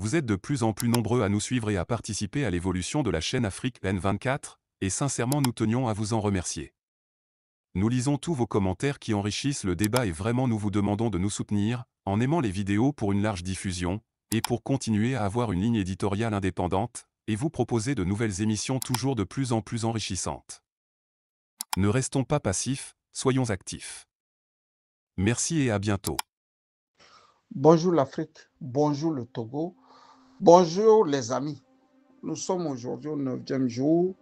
Vous êtes de plus en plus nombreux à nous suivre et à participer à l'évolution de la chaîne Afrique N24, et sincèrement nous tenions à vous en remercier. Nous lisons tous vos commentaires qui enrichissent le débat et vraiment nous vous demandons de nous soutenir, en aimant les vidéos pour une large diffusion, et pour continuer à avoir une ligne éditoriale indépendante, et vous proposer de nouvelles émissions toujours de plus en plus enrichissantes. Ne restons pas passifs, soyons actifs. Merci et à bientôt. Bonjour l'Afrique, bonjour le Togo, bonjour les amis. Nous sommes aujourd'hui au 9e jour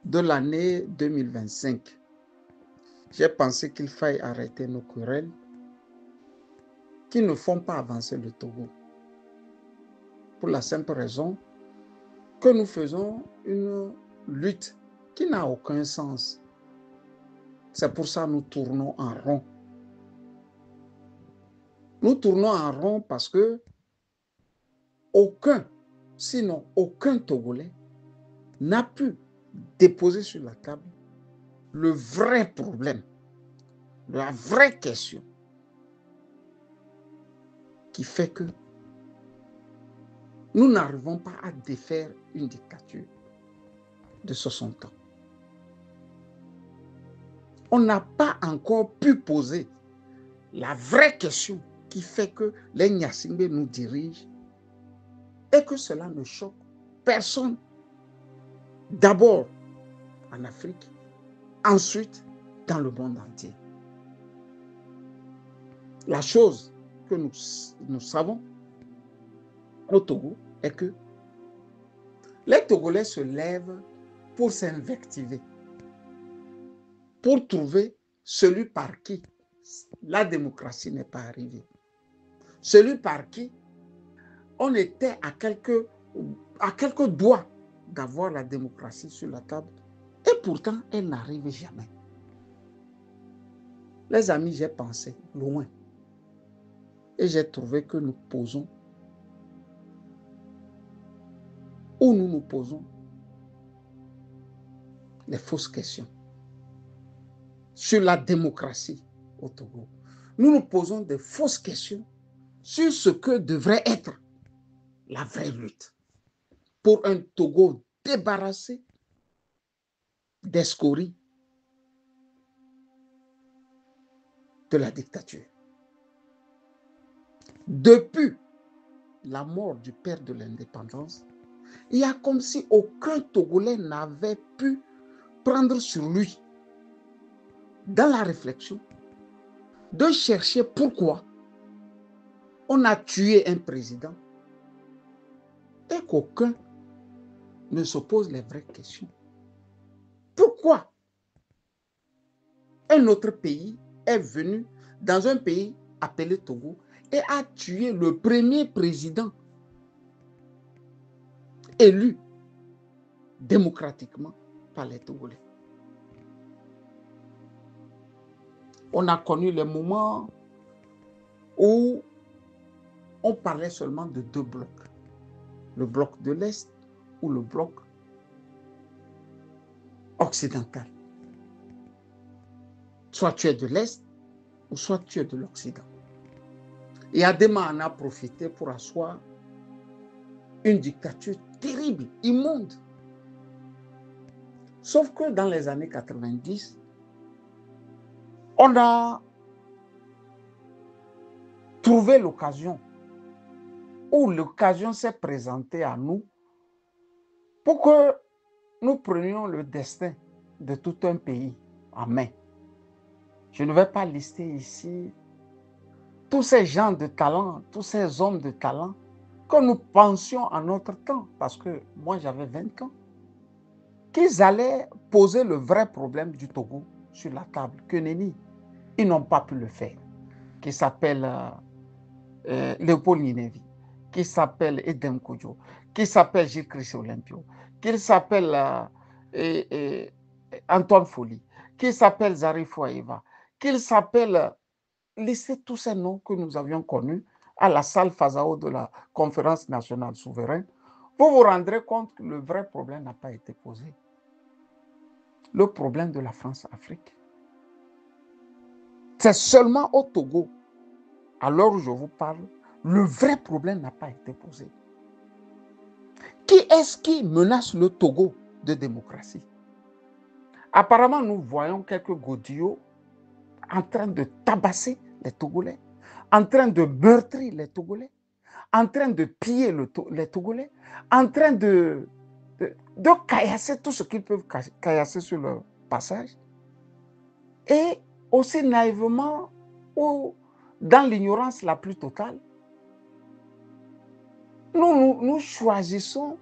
de l'année 2025. J'ai pensé qu'il faille arrêter nos querelles qui ne font pas avancer le Togo. Pour la simple raison que nous faisons une lutte qui n'a aucun sens. C'est pour ça que nous tournons en rond. Nous tournons en rond parce que sinon aucun Togolais n'a pu déposer sur la table le vrai problème, la vraie question qui fait que nous n'arrivons pas à défaire une dictature de 60 ans. On n'a pas encore pu poser la vraie question qui fait que les Nyasingbe nous dirigent et que cela ne choque personne. D'abord en Afrique, ensuite dans le monde entier. La chose que nous savons au Togo est que les Togolais se lèvent pour s'invectiver, pour trouver celui par qui la démocratie n'est pas arrivée, celui par qui on était à quelques doigts d'avoir la démocratie sur la table et pourtant elle n'arrive jamais. Les amis, j'ai pensé loin et j'ai trouvé que nous nous posons les fausses questions sur la démocratie au Togo. Nous nous posons des fausses questions sur ce que devrait être la vraie lutte pour un Togo débarrassé des scories de la dictature. Depuis la mort du père de l'indépendance, il y a comme si aucun Togolais n'avait pu prendre sur lui, dans la réflexion, de chercher pourquoi on a tué un président et qu'aucun ne se pose les vraies questions. Pourquoi un autre pays est venu dans un pays appelé Togo et a tué le premier président élu démocratiquement par les Togolais? On a connu les moments où on parlait seulement de deux blocs, le bloc de l'Est ou le bloc occidental. Soit tu es de l'Est ou soit tu es de l'Occident. Et Adema en a profité pour asseoir une dictature terrible, immonde. Sauf que dans les années 90, on a trouvé l'occasion, ou l'occasion s'est présentée à nous pour que nous prenions le destin de tout un pays en main. Je ne vais pas lister ici tous ces gens de talent, tous ces hommes de talent que nous pensions en notre temps, parce que moi j'avais 20 ans, qu'ils allaient poser le vrai problème du Togo sur la table. Que nenni, ils n'ont pas pu le faire. Qui s'appelle Léopold Ninevi, qui s'appelle Edem Kodjo, qui s'appelle Gilles Christ Olympio, qui s'appelle Antoine Folie, qui s'appelle Zarif Ouaïva, qu'il s'appelle, laissez tous ces noms que nous avions connus à la salle Fazao de la Conférence nationale souveraine, vous vous rendrez compte que le vrai problème n'a pas été posé. Le problème de la France-Afrique. C'est seulement au Togo, à l'heure où je vous parle, le vrai problème n'a pas été posé. Qui est-ce qui menace le Togo de démocratie? Apparemment, nous voyons quelques godillots en train de tabasser les Togolais, en train de meurtrir les Togolais, en train de piller les Togolais, en train de caillasser tout ce qu'ils peuvent caillasser sur leur passage. Et aussi naïvement ou dans l'ignorance la plus totale, nous choisissons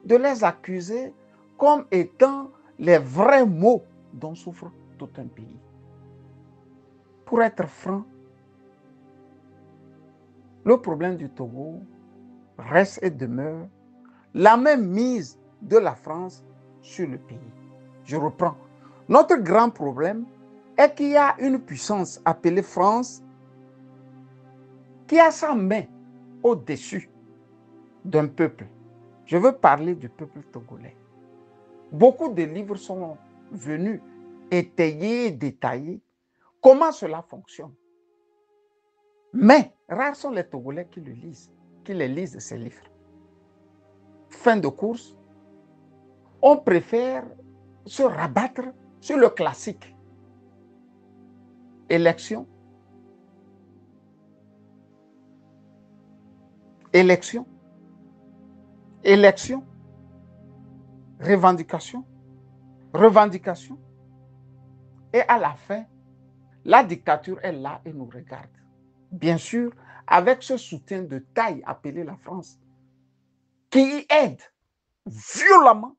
de les accuser comme étant les vrais maux dont souffre tout un pays. Pour être franc, le problème du Togo reste et demeure la même mise de la France sur le pays. Je reprends. Notre grand problème est qu'il y a une puissance appelée France qui a sa main au-dessus d'un peuple. Je veux parler du peuple togolais. Beaucoup de livres sont venus étayer et détailler comment cela fonctionne. Mais rares sont les Togolais qui les lisent ces livres. Fin de course, on préfère se rabattre sur le classique. Élection, élection, élection, revendication, revendication. Et à la fin, la dictature est là et nous regarde. Bien sûr, avec ce soutien de taille appelé la France, qui aide violemment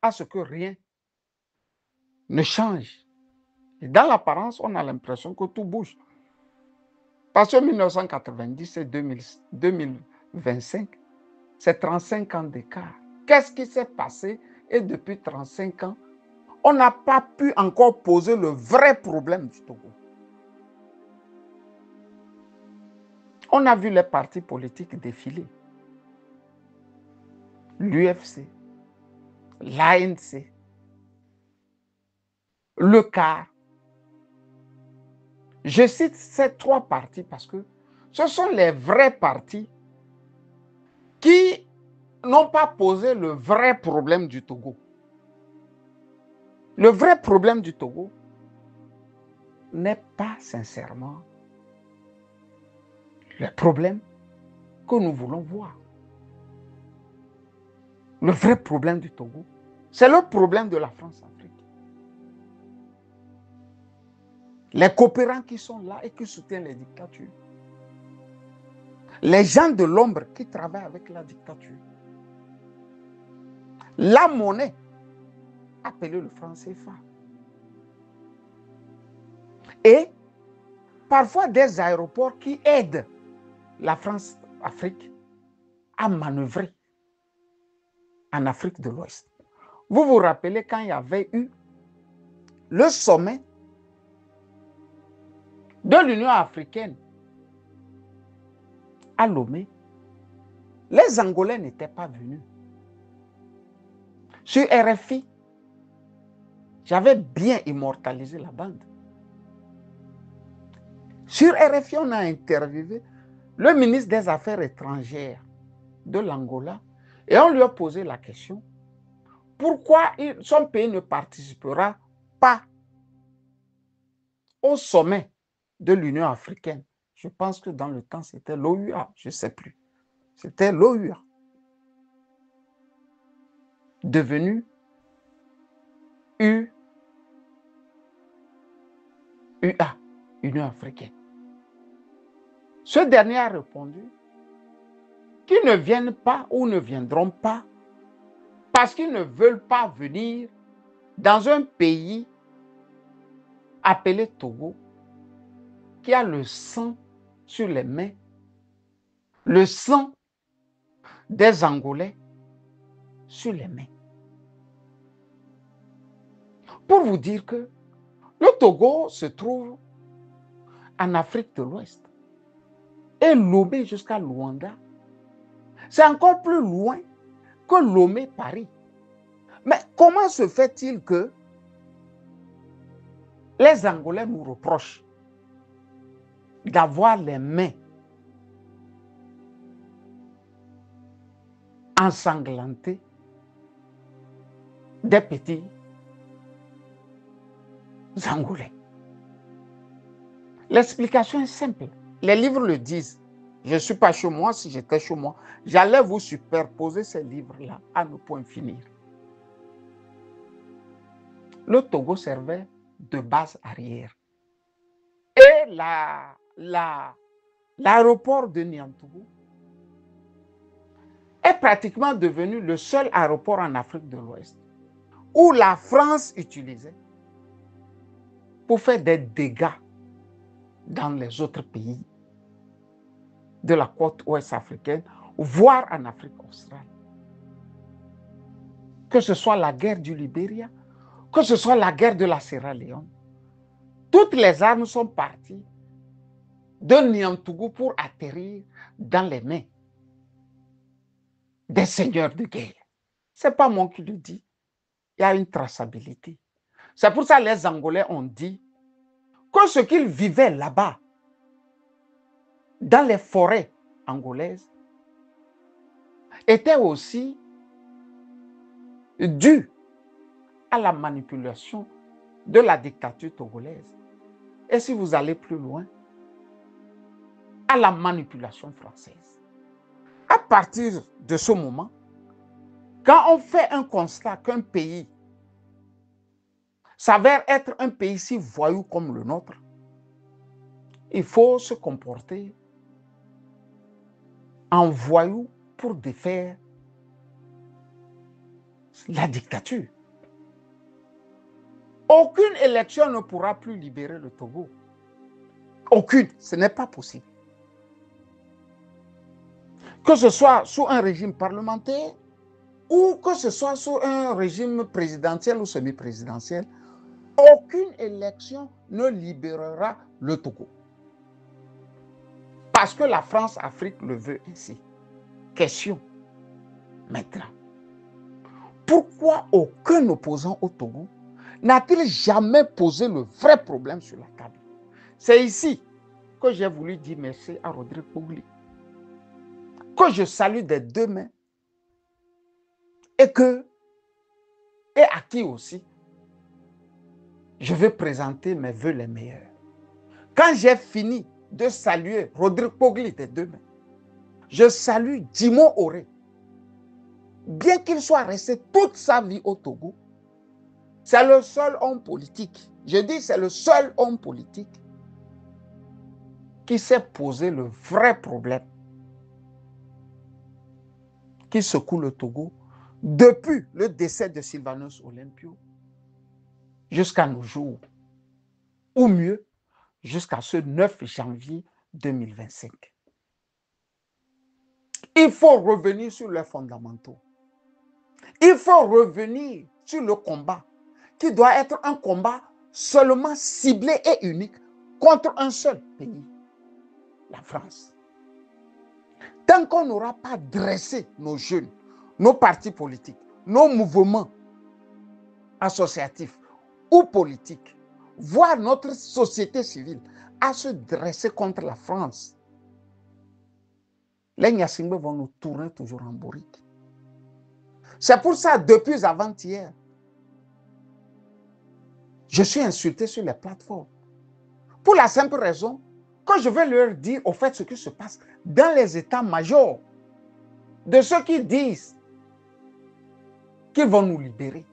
à ce que rien ne change. Et dans l'apparence, on a l'impression que tout bouge. Parce que 1990 et 2025, c'est 35 ans d'écart. Qu'est-ce qui s'est passé? Et depuis 35 ans, on n'a pas pu encore poser le vrai problème du Togo. On a vu les partis politiques défiler. L'UFC, l'ANC, le CAR. Je cite ces trois partis parce que ce sont les vrais partis qui n'ont pas posé le vrai problème du Togo. Le vrai problème du Togo n'est pas sincèrement le problème que nous voulons voir. Le vrai problème du Togo, c'est le problème de la France-Afrique. Les coopérants qui sont là et qui soutiennent les dictatures. Les gens de l'ombre qui travaillent avec la dictature. La monnaie, appelée le franc CFA. Et parfois des aéroports qui aident la France-Afrique à manœuvrer en Afrique de l'Ouest. Vous vous rappelez quand il y avait eu le sommet de l'Union africaine à Lomé, les Angolais n'étaient pas venus. Sur RFI, j'avais bien immortalisé la bande. Sur RFI, on a interviewé le ministre des Affaires étrangères de l'Angola et on lui a posé la question pourquoi son pays ne participera pas au sommet de l'Union africaine. Je pense que dans le temps, c'était l'OUA, je ne sais plus. C'était l'OUA. Devenu UA, Union africaine. Ce dernier a répondu qu'ils ne viennent pas ou ne viendront pas parce qu'ils ne veulent pas venir dans un pays appelé Togo qui a le sang sur les mains, le sang des Angolais sur les mains. Pour vous dire que le Togo se trouve en Afrique de l'Ouest et Lomé jusqu'à Luanda, c'est encore plus loin que Lomé-Paris. Mais comment se fait-il que les Angolais nous reprochent d'avoir les mains ensanglanter des petits Angolais. L'explication est simple. Les livres le disent. Je ne suis pas chez moi. Si j'étais chez moi, j'allais vous superposer ces livres-là à ne point finir. Le Togo servait de base arrière. Et l'aéroport de Niantougou est pratiquement devenu le seul aéroport en Afrique de l'Ouest où la France utilisait pour faire des dégâts dans les autres pays de la côte ouest africaine, voire en Afrique australe. Que ce soit la guerre du Libéria, que ce soit la guerre de la Sierra Leone, toutes les armes sont parties de Niantougou pour atterrir dans les mains des seigneurs de guerre. Ce n'est pas moi qui le dis. Il y a une traçabilité. C'est pour ça que les Angolais ont dit que ce qu'ils vivaient là-bas, dans les forêts angolaises, était aussi dû à la manipulation de la dictature togolaise. Et si vous allez plus loin, à la manipulation française. À partir de ce moment, quand on fait un constat qu'un pays s'avère être un pays si voyou comme le nôtre, il faut se comporter en voyou pour défaire la dictature. Aucune élection ne pourra plus libérer le Togo. Aucune, ce n'est pas possible. Que ce soit sous un régime parlementaire ou que ce soit sous un régime présidentiel ou semi-présidentiel, aucune élection ne libérera le Togo. Parce que la France-Afrique le veut ainsi. Question maintenant. Pourquoi aucun opposant au Togo n'a-t-il jamais posé le vrai problème sur la table? C'est ici que j'ai voulu dire merci à Rodrigue Pogli, que je salue des deux mains et à qui aussi je vais présenter mes vœux les meilleurs. Quand j'ai fini de saluer Rodrigue Pogli des deux mains, je salue Djimo Oré. Bien qu'il soit resté toute sa vie au Togo, c'est le seul homme politique, je dis c'est le seul homme politique qui s'est posé le vrai problème qui secoue le Togo depuis le décès de Sylvanus Olympio jusqu'à nos jours, ou mieux, jusqu'à ce 9 janvier 2025. Il faut revenir sur les fondamentaux. Il faut revenir sur le combat qui doit être un combat seulement ciblé et unique contre un seul pays, la France. Tant qu'on n'aura pas dressé nos jeunes, nos partis politiques, nos mouvements associatifs ou politiques, voire notre société civile, à se dresser contre la France, les Nyasingbe vont nous tourner toujours en bourrique. C'est pour ça, depuis avant-hier, je suis insulté sur les plateformes. Pour la simple raison que je vais leur dire au fait ce qui se passe dans les états-majors de ceux qui disent qu'ils vont nous libérer.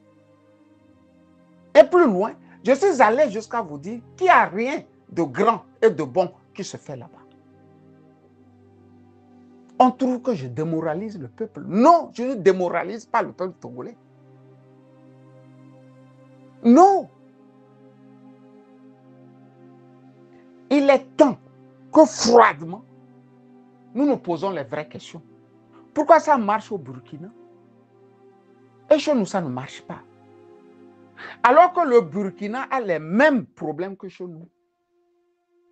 Et plus loin, je suis allé jusqu'à vous dire qu'il n'y a rien de grand et de bon qui se fait là-bas. On trouve que je démoralise le peuple. Non, je ne démoralise pas le peuple togolais. Non. Il est temps que froidement, nous nous posons les vraies questions. Pourquoi ça marche au Burkina et chez nous, ça ne marche pas? Alors que le Burkina a les mêmes problèmes que chez nous.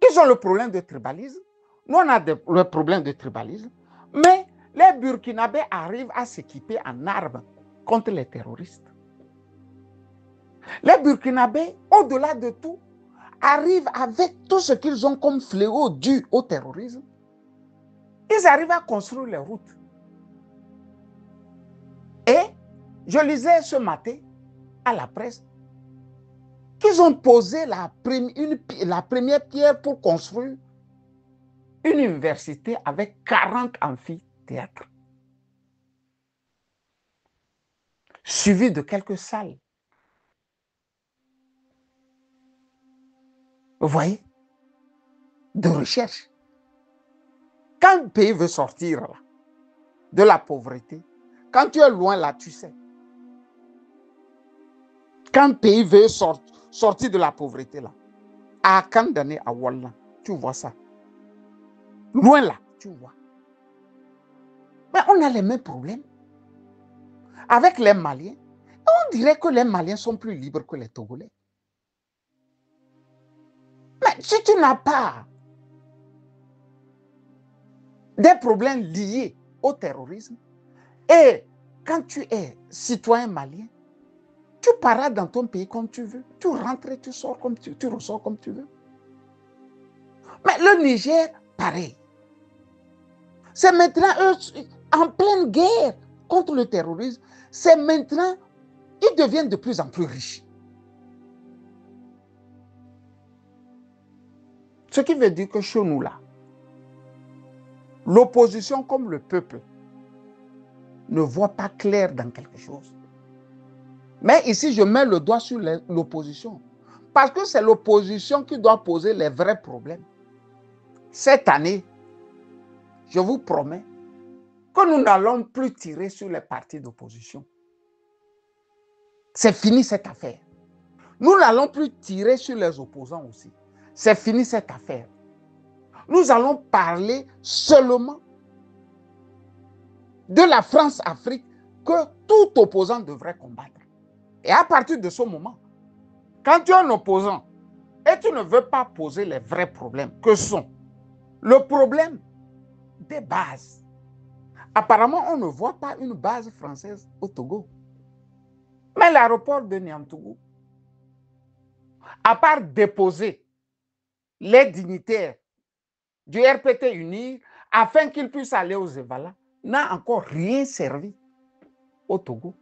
Ils ont le problème de tribalisme. Nous, on a le problème de tribalisme. Mais les Burkinabés arrivent à s'équiper en armes contre les terroristes. Les Burkinabés, au-delà de tout, arrivent avec tout ce qu'ils ont comme fléau dû au terrorisme. Ils arrivent à construire les routes. Je lisais ce matin à la presse qu'ils ont posé la première pierre pour construire une université avec 40 amphithéâtres, suivi de quelques salles. Vous voyez, de recherche. Quand un pays veut sortir là, de la pauvreté, quand tu es loin là, tu sais. Quand un pays veut sortir de la pauvreté là, à Kandane, à Wallan, tu vois ça. Loin là, tu vois. Mais on a les mêmes problèmes avec les Maliens. On dirait que les Maliens sont plus libres que les Togolais. Mais si tu n'as pas des problèmes liés au terrorisme, et quand tu es citoyen malien, tu pars dans ton pays comme tu veux. Tu rentres et tu sors comme tu ressors comme tu veux. Mais le Niger, pareil. C'est maintenant, eux, en pleine guerre contre le terrorisme, c'est maintenant, ils deviennent de plus en plus riches. Ce qui veut dire que chez nous, là, l'opposition comme le peuple ne voit pas clair dans quelque chose. Mais ici, je mets le doigt sur l'opposition. Parce que c'est l'opposition qui doit poser les vrais problèmes. Cette année, je vous promets que nous n'allons plus tirer sur les partis d'opposition. C'est fini cette affaire. Nous n'allons plus tirer sur les opposants aussi. C'est fini cette affaire. Nous allons parler seulement de la France-Afrique que tout opposant devrait combattre. Et à partir de ce moment, quand tu es un opposant et tu ne veux pas poser les vrais problèmes, que sont le problème des bases. Apparemment, on ne voit pas une base française au Togo. Mais l'aéroport de Niamtougou, à part déposer les dignitaires du RPT UNIR afin qu'ils puissent aller aux Evala, n'a encore rien servi au Togo.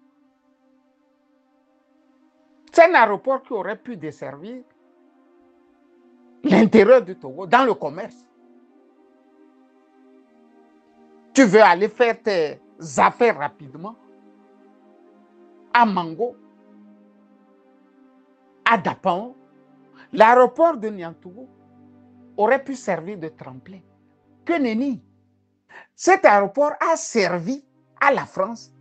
C'est un aéroport qui aurait pu desservir l'intérieur du Togo dans le commerce. Tu veux aller faire tes affaires rapidement à Mango, à Dapan, l'aéroport de Niamtougou aurait pu servir de tremplin. Que nenni. Cet aéroport a servi à la France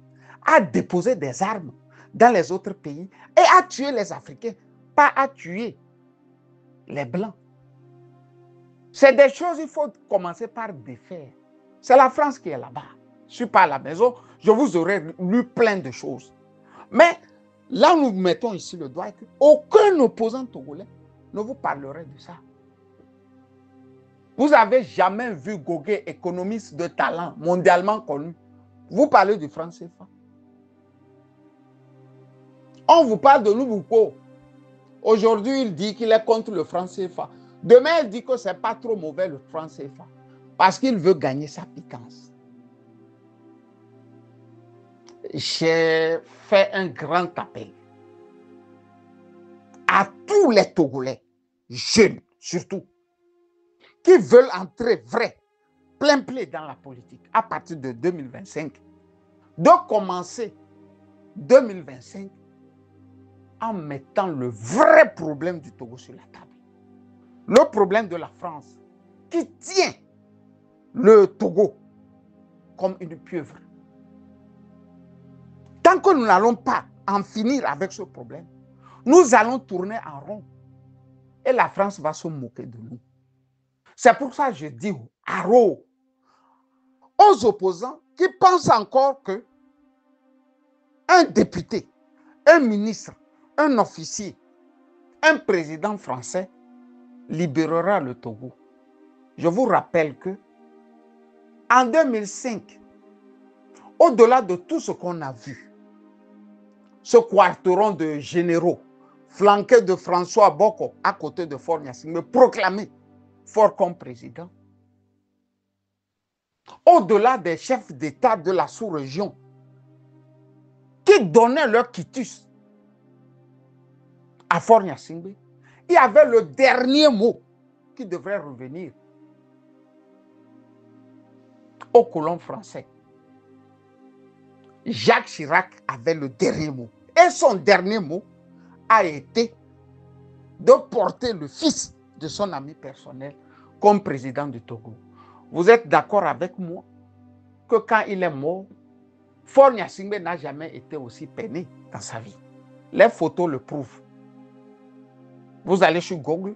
à déposer des armes dans les autres pays et à tuer les Africains, pas à tuer les Blancs. C'est des choses qu'il faut commencer par défaire. C'est la France qui est là-bas. Je ne suis pas à la maison, je vous aurais lu plein de choses. Mais là, nous mettons ici le doigt, aucun opposant togolais ne vous parlerait de ça. Vous n'avez jamais vu Gogué, économiste de talent, mondialement connu, vous parlez du franc CFA. On vous parle de Lubouko. Aujourd'hui, il dit qu'il est contre le franc CFA. Demain, il dit que ce n'est pas trop mauvais le franc CFA. Parce qu'il veut gagner sa piquance. J'ai fait un grand appel à tous les Togolais, jeunes surtout, qui veulent entrer plein dans la politique à partir de 2025, de commencer 2025 en mettant le vrai problème du Togo sur la table. Le problème de la France qui tient le Togo comme une pieuvre. Tant que nous n'allons pas en finir avec ce problème, nous allons tourner en rond et la France va se moquer de nous. C'est pour ça que je dis aux opposants qui pensent encore que un député, un ministre, un officier, un président français libérera le Togo. Je vous rappelle que en 2005, au-delà de tout ce qu'on a vu, ce quarteron de généraux flanqué de François Boko à côté de Faure Gnassingbé, proclamé fort comme président, au-delà des chefs d'État de la sous-région qui donnaient leur quitus à Faure Gnassingbé, il y avait le dernier mot qui devrait revenir aux colons français. Jacques Chirac avait le dernier mot. Et son dernier mot a été de porter le fils de son ami personnel comme président du Togo. Vous êtes d'accord avec moi que quand il est mort, Faure Gnassingbé n'a jamais été aussi peiné dans sa vie. Les photos le prouvent. Vous allez sur Google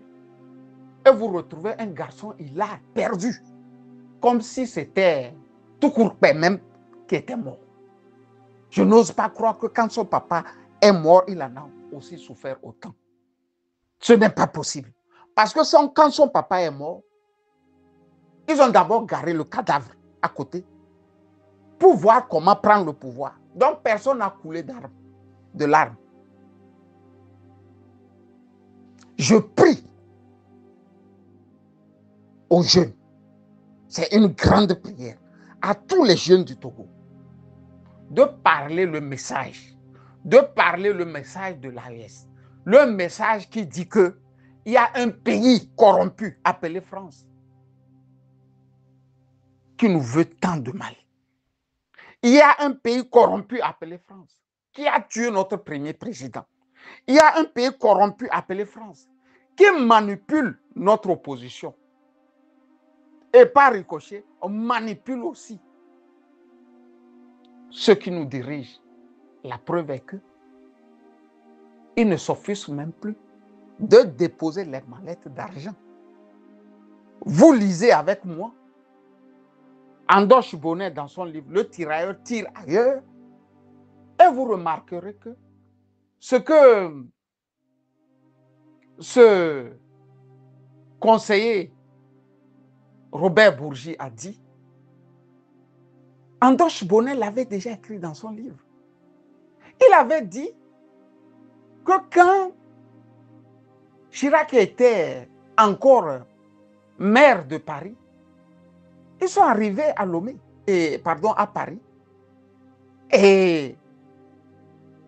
et vous retrouvez un garçon, il a perdu, comme si c'était tout court même qui était mort. Je n'ose pas croire que quand son papa est mort, il en a aussi souffert autant. Ce n'est pas possible. Parce que quand son papa est mort, ils ont d'abord garé le cadavre à côté pour voir comment prendre le pouvoir. Donc personne n'a coulé de larmes. Je prie aux jeunes, c'est une grande prière, à tous les jeunes du Togo, de parler le message de l'AES, le message qui dit qu'il y a un pays corrompu appelé France qui nous veut tant de mal. Il y a un pays corrompu appelé France qui a tué notre premier président. Il y a un pays corrompu appelé France qui manipule notre opposition. Et par ricochet, on manipule aussi ceux qui nous dirigent. La preuve est que ils ne s'offusquent même plus de déposer les mallettes d'argent. Vous lisez avec moi Andoche Bonnet dans son livre « Le tirailleur tire ailleurs » et vous remarquerez que ce que ce conseiller Robert Bourgi a dit, Andoche Bonnet l'avait déjà écrit dans son livre. Il avait dit que quand Chirac était encore maire de Paris, ils sont arrivés à à Paris, et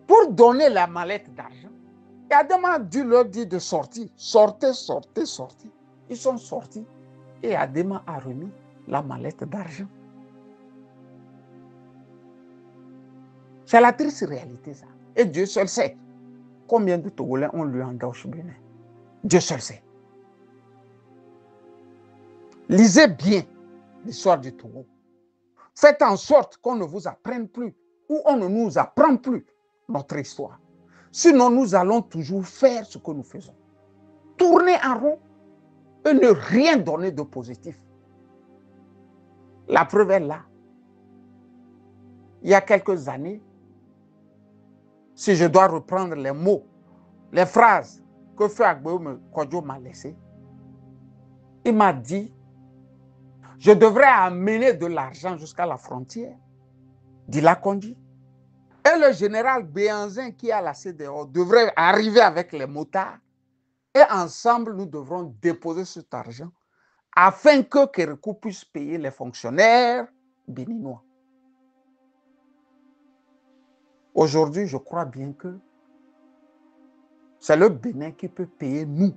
pour donner la mallette d'argent, Adama a dû leur dire de sortir. Sortez, sortez, sortez. Ils sont sortis et Adama a remis la mallette d'argent. C'est la triste réalité, ça. Et Dieu seul sait combien de Togolais ont lu Andoche Bonnet. Dieu seul sait. Lisez bien l'histoire du Togo. Faites en sorte qu'on ne vous apprenne plus ou on ne nous apprend plus notre histoire. Sinon, nous allons toujours faire ce que nous faisons. Tourner en rond et ne rien donner de positif. La preuve est là. Il y a quelques années, si je dois reprendre les mots, les phrases que Feu Agbeoum Kodjo m'a laissées, il m'a dit « Je devrais amener de l'argent jusqu'à la frontière d'Ila Kondi. Et le général Béhanzin qui est à la CEDEAO devrait arriver avec les motards et ensemble nous devrons déposer cet argent afin que Kérékou puisse payer les fonctionnaires béninois. » Aujourd'hui, je crois bien que c'est le Bénin qui peut payer nous,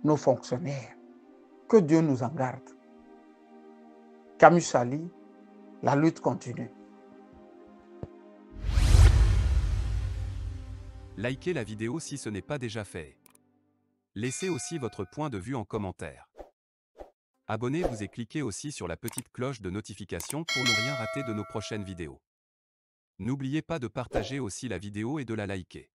nos fonctionnaires. Que Dieu nous en garde. Camus Sali, la lutte continue. Likez la vidéo si ce n'est pas déjà fait. Laissez aussi votre point de vue en commentaire. Abonnez-vous et cliquez aussi sur la petite cloche de notification pour ne rien rater de nos prochaines vidéos. N'oubliez pas de partager aussi la vidéo et de la liker.